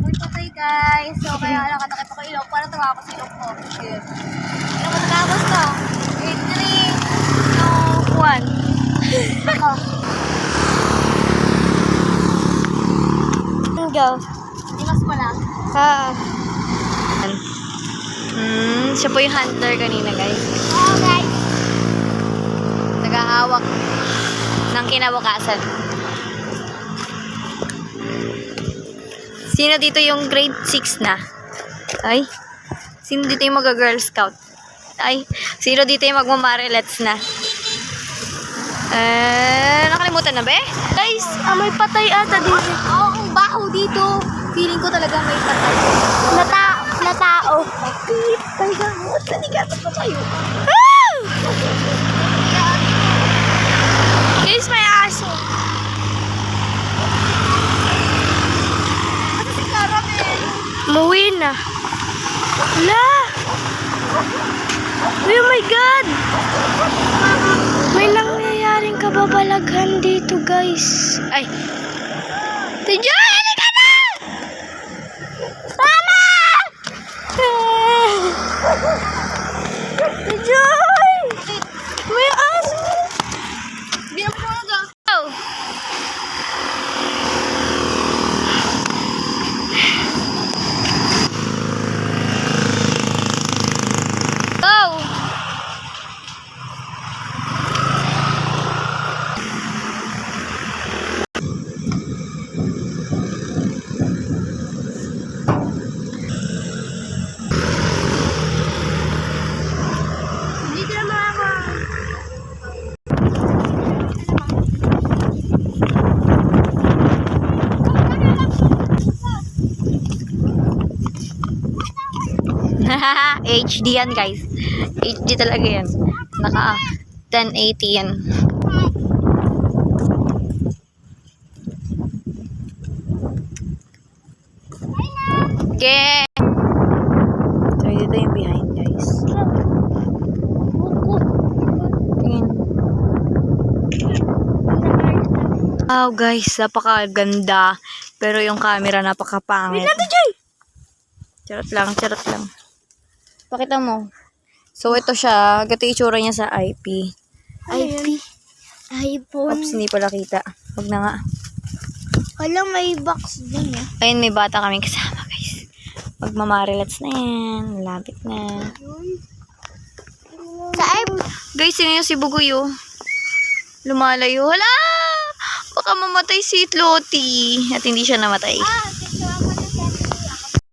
Uy, patay guys. So, kaya nakatakit ako ilong. Para tumawa ko sa ilong ko. Yun. Ano matapos ko? 8, 3, 2, 1. Ako. Go. Imas mo lang. Siya po yung hunter kanina, guys. Oh, guys. Nag-ahawak ng kinabukasan. Sino dito yung grade 6 na? Ay. Sino dito yung mag-girl scout? Ay. Sino dito yung magmamarelets na? Nakalimutan na ba eh? Guys, may patay ata dito. Oo, ang baho dito. Feeling ko talaga may patay. Na tao. Kaya mo, tanigatot pa tayo. Guys, may aso. Ano si Caramel? Umuwi na. Wala. Oh my God. May nangyayaring kababalaghan dito, guys. Ay. Tijoy, halika na! Tama! Tijoy! May aso. Hindi na po na. Oh. Go! Hindi na makaka. HD yan, guys. HD talaga yan. Naka 1080 yan. Okay. So, dito yung behind, guys. Tingin. Wow, guys. Napakaganda. Pero yung camera napakapangit. Charot lang, charot lang. Pakita mo. So, ito siya. Gato yung itsura niya sa IP. iPhone. Oops, hindi pala kita. Huwag na nga. Alam, may box din eh. Ayun, may bata kami kasama, guys. Magmamarelats na yan. Malapit na. Sa Guys, sino yung si Bugoy, oh? Lumalayo. Hala! Baka mamatay si Loti. At hindi siya namatay. picture ako